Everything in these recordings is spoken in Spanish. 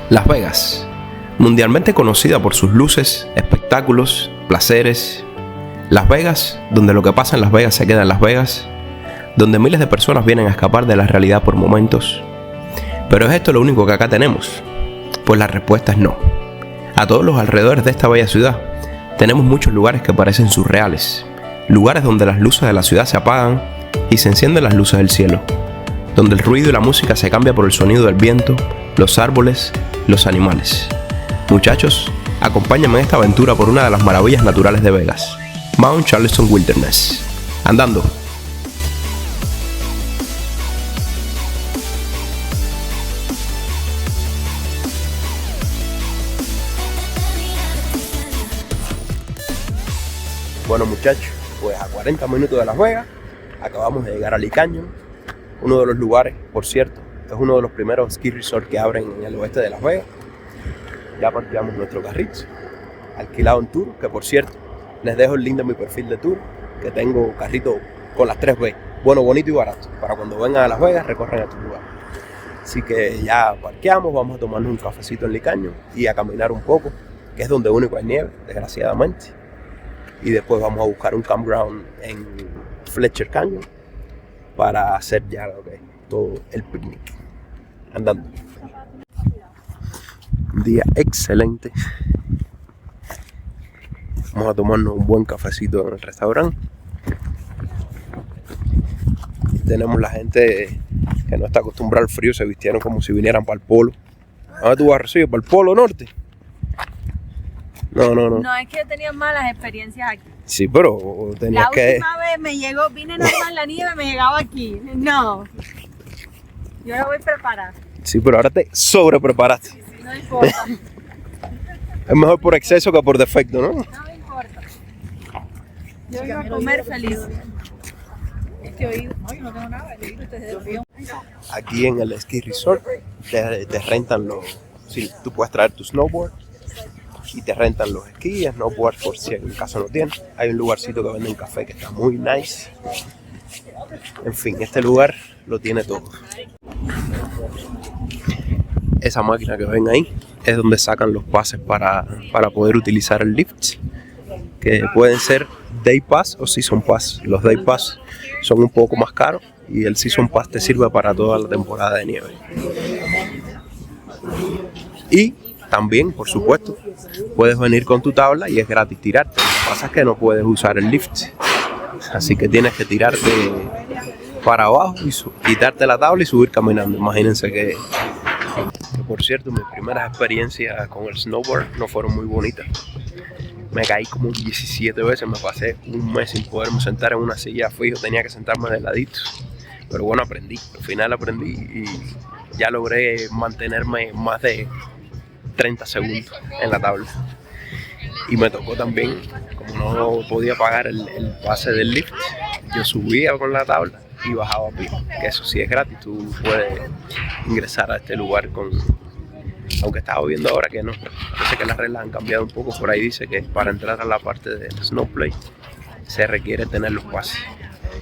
Las Vegas, mundialmente conocida por sus luces, espectáculos, placeres. Las Vegas, donde lo que pasa en Las Vegas se queda en Las Vegas, donde miles de personas vienen a escapar de la realidad por momentos. ¿Pero es esto lo único que acá tenemos? Pues la respuesta es no. A todos los alrededores de esta bella ciudad, tenemos muchos lugares que parecen surreales. Lugares donde las luces de la ciudad se apagan y se encienden las luces del cielo. Donde el ruido y la música se cambia por el sonido del viento, los árboles, los animales. Muchachos, acompáñenme en esta aventura por una de las maravillas naturales de Vegas, Mount Charleston Wilderness. Andando. Bueno muchachos, pues a 40 minutos de Las Vegas, acabamos de llegar a Lee Canyon, uno de los lugares, por cierto, es uno de los primeros ski resorts que abren en el oeste de Las Vegas. Ya parqueamos nuestro carrito, alquilado en Tour, que por cierto, les dejo el link de mi perfil de Tour, que tengo carrito con las 3B, bueno, bonito y barato, para cuando vengan a Las Vegas recorran estos lugares. Así que ya parqueamos, vamos a tomarnos un cafecito en Lee Canyon y a caminar un poco, que es donde único hay nieve, desgraciadamente. Y después vamos a buscar un campground en Fletcher Canyon para hacer ya todo el picnic. Andando. Un día excelente. Vamos a tomarnos un buen cafecito en el restaurante. Tenemos la gente que no está acostumbrada al frío, se vistieron como si vinieran para el polo. ¿Dónde tú vas a recibir? ¿Para el polo norte? No. No, es que tenía malas experiencias aquí. Sí, pero tenías que... La última vez vine normal la nieve, me llegaba aquí. No. Yo la voy preparada. Sí, pero ahora te sobrepreparaste. Sí, no importa. Es mejor por exceso que por defecto, ¿no? No me importa. Yo iba a comer feliz. Es que hoy no tengo nada, Aquí en el ski resort te rentan los... Sí, tú puedes traer tu snowboard y te rentan los esquíes, snowboard por si en caso no tienes. Hay un lugarcito que vende un café que está muy nice. En fin, este lugar lo tiene todo. Esa máquina que ven ahí es donde sacan los pases para poder utilizar el lift, que pueden ser Day Pass o Season Pass. Los Day Pass son un poco más caros y el Season Pass te sirve para toda la temporada de nieve. Y también, por supuesto, puedes venir con tu tabla y es gratis tirarte. Lo que pasa es que no puedes usar el lift, así que tienes que tirarte para abajo y quitarte la tabla y subir caminando. Imagínense que por cierto, mis primeras experiencias con el snowboard no fueron muy bonitas. Me caí como 17 veces, me pasé un mes sin poderme sentar en una silla fijo, tenía que sentarme de ladito. Pero bueno, aprendí, al final aprendí y ya logré mantenerme más de 30 segundos en la tabla. Y me tocó también, como no podía pagar el pase del lift, yo subía con la tabla y bajaba a pie, que eso sí es gratis, tú puedes ingresar a este lugar con... Aunque estaba viendo ahora que no, parece que las reglas han cambiado un poco, por ahí dice que para entrar a la parte del snowplay se requiere tener los pases,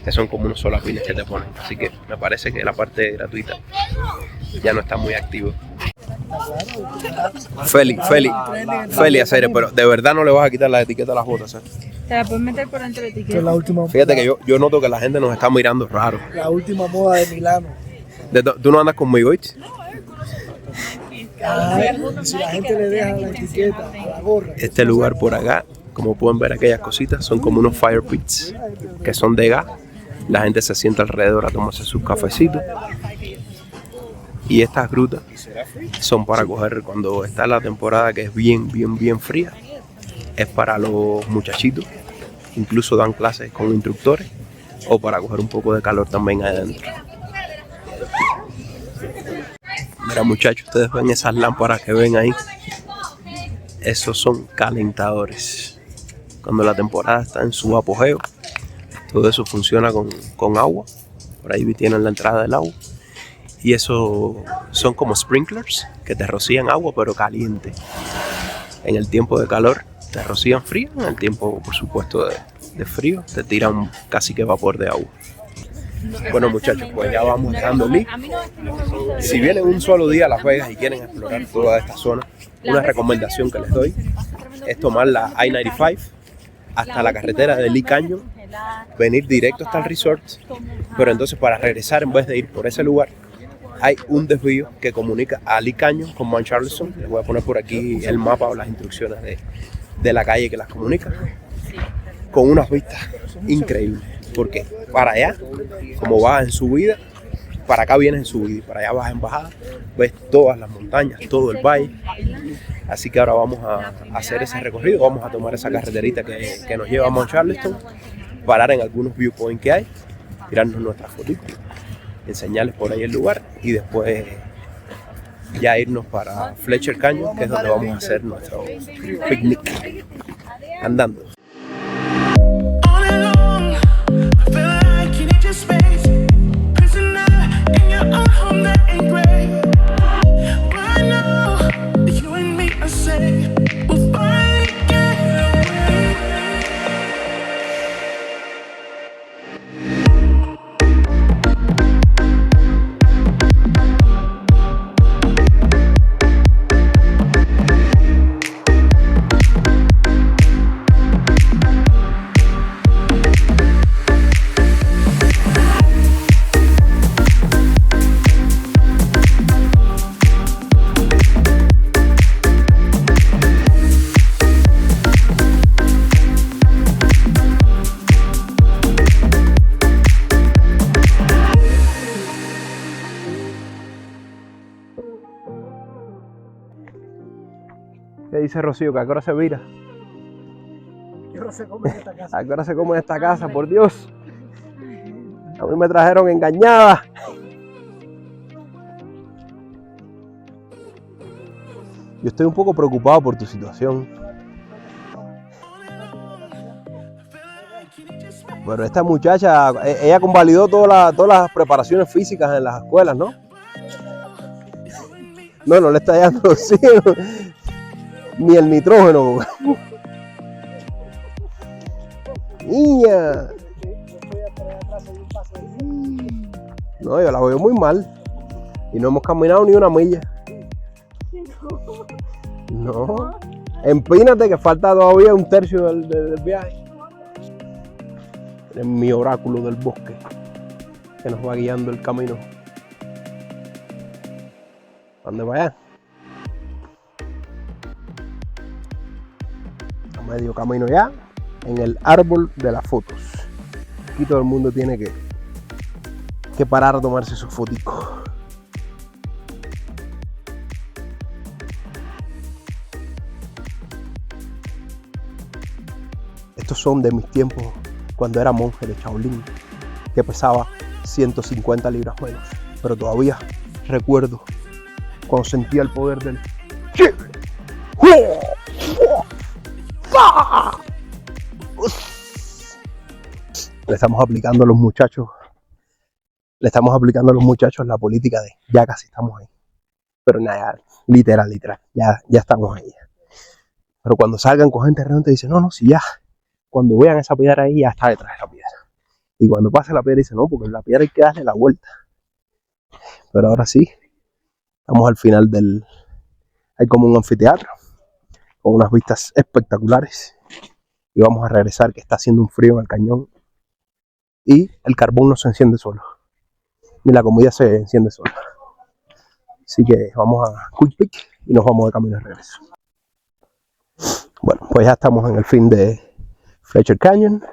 que son como unos solapines que te ponen, así que me parece que la parte gratuita ya no está muy activa. Feli, hacer, pero de verdad no le vas a quitar la etiqueta a las botas, ¿eh? Te la puedes meter por dentro de la etiqueta. Fíjate que yo noto que la gente nos está mirando raro. La última moda de Milano. ¿Tú no andas conmigo, ¿oíste? Si la gente le deja la etiqueta a la gorra. Este lugar por acá, como pueden ver aquellas cositas, son como unos fire pits, que son de gas. La gente se sienta alrededor a tomarse sus cafecitos. Y estas grutas son para coger cuando está la temporada que es bien fría. Es para los muchachitos, incluso dan clases con instructores o para coger un poco de calor también adentro. Mira muchachos, ustedes ven esas lámparas que ven ahí, esos son calentadores. Cuando la temporada está en su apogeo, todo eso funciona con agua, por ahí tienen la entrada del agua. Y eso son como sprinklers que te rocían agua pero caliente. En el tiempo de calor te rocían frío, en el tiempo por supuesto de frío te tiran casi que vapor de agua. Bueno, muchachos, pues ya vamos dejando Lee. Si vienen un solo día a Las Vegas y quieren explorar toda esta zona, una recomendación que les doy es tomar la I-95 hasta la carretera de Lee Canyon, venir directo hasta el resort, pero entonces para regresar, en vez de ir por ese lugar, hay un desvío que comunica a Lee Canyon con Mount Charleston. Les voy a poner por aquí el mapa o las instrucciones de la calle que las comunica, con unas vistas increíbles, porque para allá, como vas en subida, para acá vienes en subida y para allá vas en bajada, ves todas las montañas, todo el valle. Así que ahora vamos a hacer ese recorrido, vamos a tomar esa carreterita que nos lleva a Mount Charleston, parar en algunos viewpoints que hay, tirarnos nuestras fotitos, enseñarles por ahí el lugar y después ya irnos para Fletcher Canyon, que es donde vamos a hacer nuestro picnic andando. ¿Qué dice Rocío? ¿Que a qué hora se vira? ¿Qué hora se come en esta casa? ¿A qué hora se come en esta casa? Por Dios. A mí me trajeron engañada. Yo estoy un poco preocupado por tu situación. Pero esta muchacha, ella convalidó todas las preparaciones físicas en las escuelas, ¿no? No le está dando oxígeno, ni el nitrógeno. Niña. No, yo la veo muy mal. Y no hemos caminado ni una milla. No. Empínate que falta todavía un tercio del viaje. Es mi oráculo del bosque que nos va guiando el camino. ¿Dónde vaya? A medio camino ya, en el árbol de las fotos. Aquí todo el mundo tiene que parar a tomarse sus fotitos. Estos son de mis tiempos cuando era monje de Shaolin, que pesaba 150 libras menos, pero todavía recuerdo cuando sentía el poder del chi. Le estamos aplicando a los muchachos la política de ya casi estamos ahí, pero nada, literal, ya estamos ahí. Pero cuando salgan con gente realmente dicen, no, si ya, cuando vean esa piedra ahí, ya está detrás de la piedra. Y cuando pase la piedra dicen, no, porque la piedra hay que darle la vuelta. Pero ahora sí, estamos al final hay como un anfiteatro con unas vistas espectaculares y vamos a regresar, que está haciendo un frío en el cañón y el carbón no se enciende solo, ni la comida se enciende sola. Así que vamos a quick pick y nos vamos de camino de regreso. Bueno, pues ya estamos en el fin de Fletcher Canyon.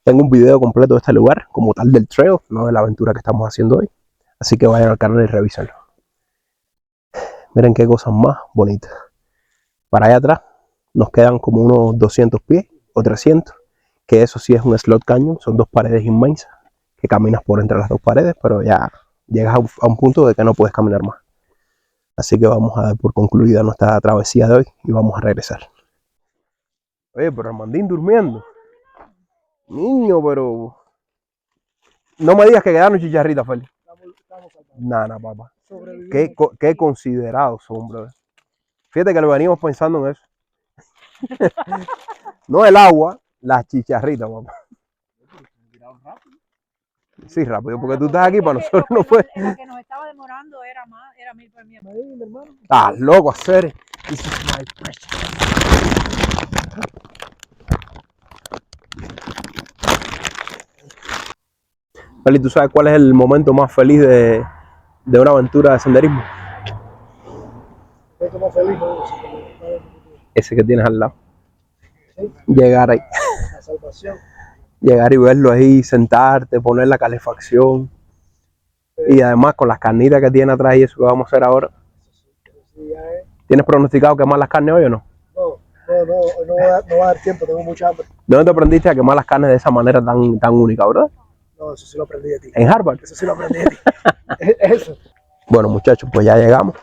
Tengo un video completo de este lugar, como tal del trail, no de la aventura que estamos haciendo hoy. Así que vayan al canal y revísenlo. Miren qué cosas más bonitas. Para allá atrás nos quedan como unos 200 pies o 300, que eso sí es un slot canyon, son dos paredes inmensas, que caminas por entre las dos paredes, pero ya llegas a un punto de que no puedes caminar más. Así que vamos a dar por concluida nuestra travesía de hoy y vamos a regresar. Oye, pero Armandín durmiendo. Niño, pero... No me digas que quedaron chicharritas, Félix. Nada, papá. Qué considerados son, brother. Fíjate que lo veníamos pensando en eso. No el agua, las chicharritas, papá. Sí, rápido, porque tú estás aquí, para nosotros no fue. Lo que nos estaba demorando era más, era 1000 por mi hermano. Ahí, mi hermano. Estás loco, hacer. This is my precious. Feli, ¿tú sabes cuál es el momento más feliz de una aventura de senderismo? Estoy más feliz con eso. Ese que tienes al lado. Sí, Llegar ahí. la salvación. Llegar y verlo ahí, sentarte, poner la calefacción. Y además con las carnitas que tiene atrás y eso que vamos a hacer ahora. Sí, ya es. ¿Tienes pronosticado quemar las carnes hoy o no? No va a dar tiempo, tengo mucha hambre. ¿Dónde te aprendiste a quemar las carnes de esa manera tan única, verdad? No, eso sí lo aprendí de ti. En Harvard. Eso sí lo aprendí de ti. Eso. Bueno, muchachos, pues ya llegamos.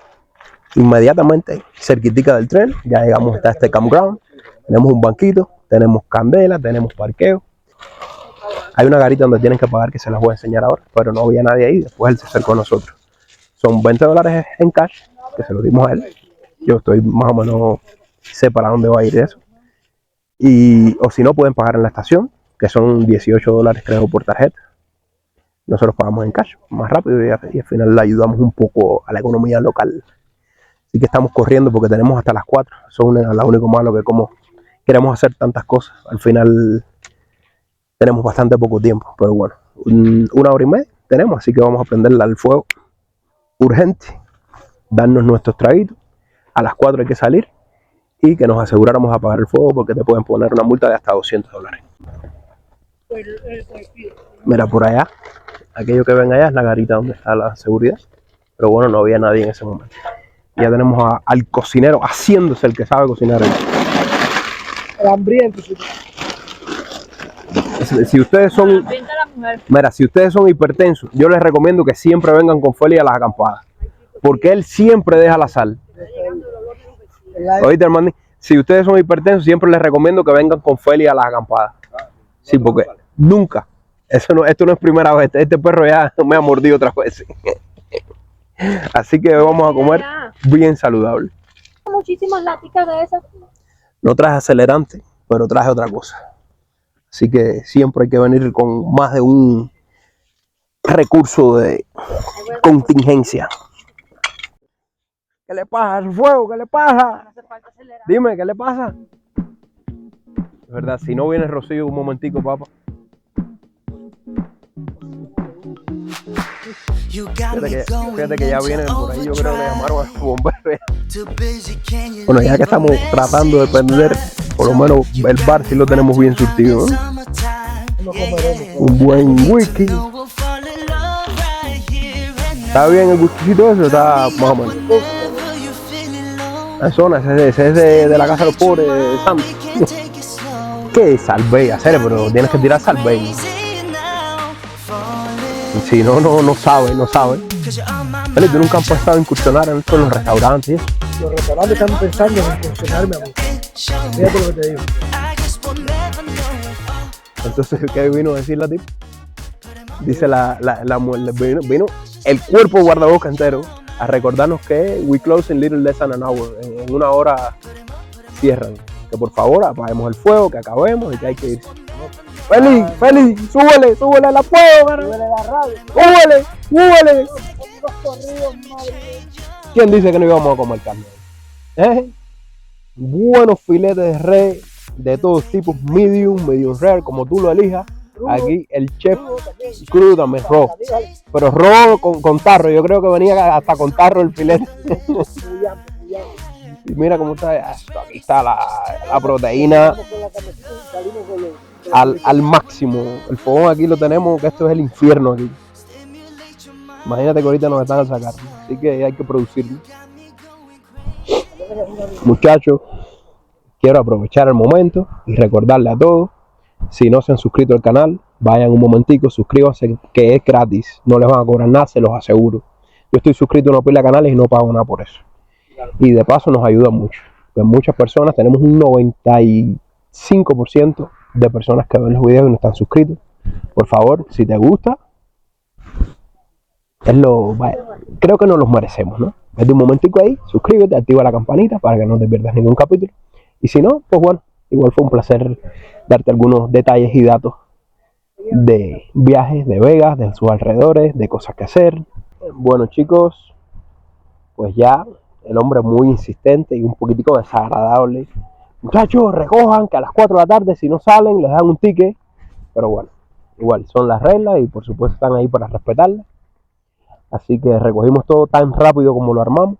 Inmediatamente, cerquitica del tren, ya llegamos hasta este campground. Tenemos un banquito, tenemos candela, tenemos parqueo. Hay una garita donde tienen que pagar, que se las voy a enseñar ahora, pero no había nadie ahí, después él se acercó a nosotros. Son $20 en cash, que se lo dimos a él. Yo estoy más o menos, sé para dónde va a ir eso. Y, o si no, pueden pagar en la estación, que son $18 creo por tarjeta. Nosotros pagamos en cash, más rápido, y al final le ayudamos un poco a la economía local. Así que estamos corriendo porque tenemos hasta las 4. Eso es lo único malo, que como queremos hacer tantas cosas, al final tenemos bastante poco tiempo. Pero bueno, 1 hora y media tenemos, así que vamos a prenderla al fuego urgente, darnos nuestros traguitos. A las 4 hay que salir y que nos aseguráramos a apagar el fuego, porque te pueden poner una multa de hasta $200. Mira, por allá, aquello que ven allá es la garita donde está la seguridad, pero bueno, no había nadie en ese momento. Ya tenemos al cocinero haciéndose el que sabe cocinar. El hambriento. Si ustedes son, mira, si ustedes son hipertensos, yo les recomiendo que siempre vengan con Feli a las acampadas, porque él siempre deja la sal. Oíste, hermano, si ustedes son hipertensos, siempre les recomiendo que vengan con Feli a las acampadas. Sí, porque nunca, esto no es primera vez, este perro ya me ha mordido otras veces. Así que vamos a comer bien saludable. Muchísimas laticas de esas. No traje acelerante, pero traje otra cosa. Así que siempre hay que venir con más de un recurso de contingencia. ¿Qué le pasa al fuego? ¿Qué le pasa? Dime, ¿qué le pasa? Es verdad, si no viene Rocío un momentico, papá. Fíjate que ya vienen por ahí, yo creo que llamaron a los bomberos. Bueno, ya que estamos tratando de prender, por lo menos el bar sí lo tenemos bien surtido, ¿no? Un buen whisky. ¿Está bien el whiskycito ese? Está más o menos. La zona, ese es de la casa de los pobres, Sam. ¿Qué es Salvey? Hacer, pero tienes que tirar Salvey. Si no, no sabe. Feli, ¿tú nunca has pensado en incursionar en esto, en los restaurantes y eso? Los restaurantes están pensando en incursionarme, amor. Fíjate lo que te digo. Entonces, ¿qué vino a decir la tipa? Dice vino el cuerpo guardaboca entero a recordarnos que we close in little less than an hour. En 1 hora cierran. Que por favor apaguemos el fuego, que acabemos y que hay que irse. Feli, súbele a la fuego, súbele. ¿Quién dice que no íbamos a comer carne? Buenos filetes de res de todos tipos, medium rare, como tú lo elijas. Aquí el chef crudo también, raw. Pero raw con tarro, yo creo que venía hasta con tarro el filete. Y mira cómo está, aquí está la proteína al máximo. El fogón aquí lo tenemos, que esto es el infierno aquí. Imagínate que ahorita nos están a sacar, así que hay que producirlo. Muchachos, quiero aprovechar el momento y recordarle a todos, si no se han suscrito al canal, vayan un momentico, suscríbanse, que es gratis, no les van a cobrar nada, se los aseguro. Yo estoy suscrito a una pila de canales y no pago nada por eso. Y de paso nos ayuda mucho, porque muchas personas, tenemos un 95% de personas que ven los videos y no están suscritos. Por favor, si te gusta, creo que nos los merecemos, ¿no? Vete un momentico ahí, suscríbete, activa la campanita para que no te pierdas ningún capítulo. Y si no, pues bueno, igual fue un placer darte algunos detalles y datos de viajes de Vegas, de sus alrededores, de cosas que hacer. Bueno, chicos, pues ya el hombre muy insistente y un poquitico desagradable. Muchachos, recojan que a las 4 de la tarde, si no salen, les dan un ticket. Pero bueno, igual son las reglas y por supuesto están ahí para respetarlas. Así que recogimos todo tan rápido como lo armamos.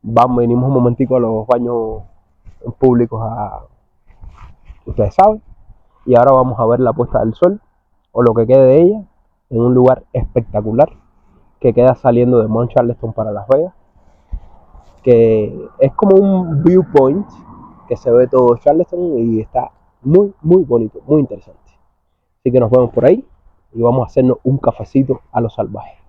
Venimos un momentico a los baños públicos, ustedes saben. Y ahora vamos a ver la puesta del sol, o lo que quede de ella, en un lugar espectacular que queda saliendo de Mount Charleston para Las Vegas, que es como un viewpoint que se ve todo Charleston y está muy bonito, muy interesante. Así que nos vemos por ahí y vamos a hacernos un cafecito a lo salvaje.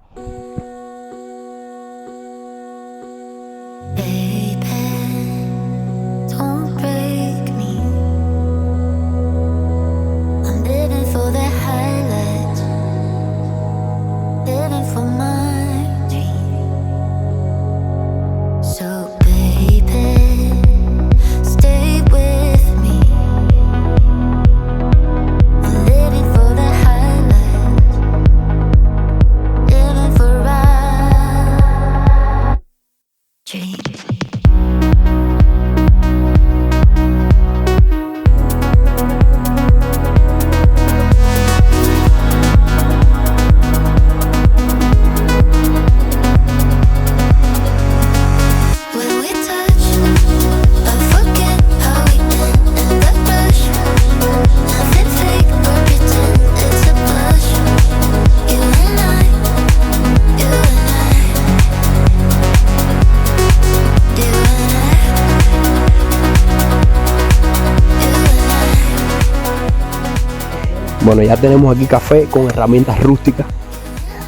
Bueno, ya tenemos aquí café con herramientas rústicas.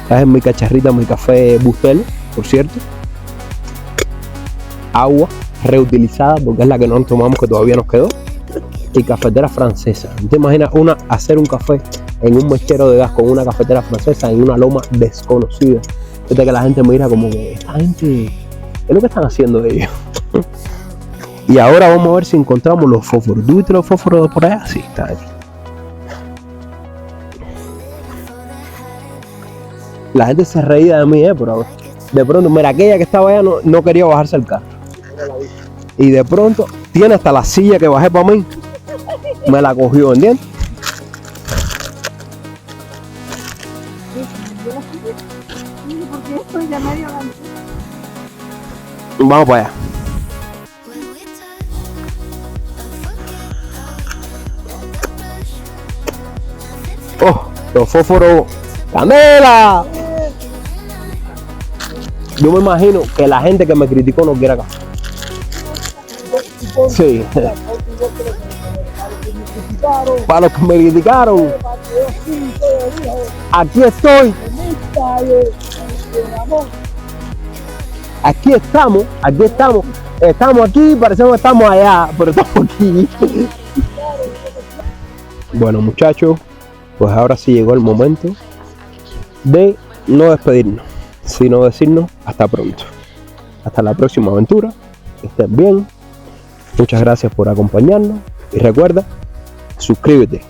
Esta es mi cacharrita, mi café Bustelo, por cierto. Agua reutilizada, porque es la que no tomamos, que todavía nos quedó. Y cafetera francesa. ¿Te imaginas hacer un café en un mechero de gas con una cafetera francesa en una loma desconocida? Fíjate que la gente mira como que esta gente, ¿qué es lo que están haciendo ellos? Y ahora vamos a ver si encontramos los fósforos. ¿Tú viste los fósforos por allá? Sí, está aquí. La gente se reía de mí, pero de pronto, mira, aquella que estaba allá no quería bajarse el carro. Y de pronto, tiene hasta la silla que bajé para mí. Me la cogió, ¿entiendes? Vamos para allá. Oh, los fósforos. ¡Candela! Yo me imagino que la gente que me criticó no quiere café. Sí. Para los que me criticaron, aquí estoy. Aquí estamos. Estamos aquí, parecemos que estamos allá, pero estamos aquí. Bueno, muchachos, pues ahora sí llegó el momento de no despedirnos, sino decirnos hasta pronto. Hasta la próxima aventura. Que estén bien. Muchas gracias por acompañarnos. Y recuerda, suscríbete.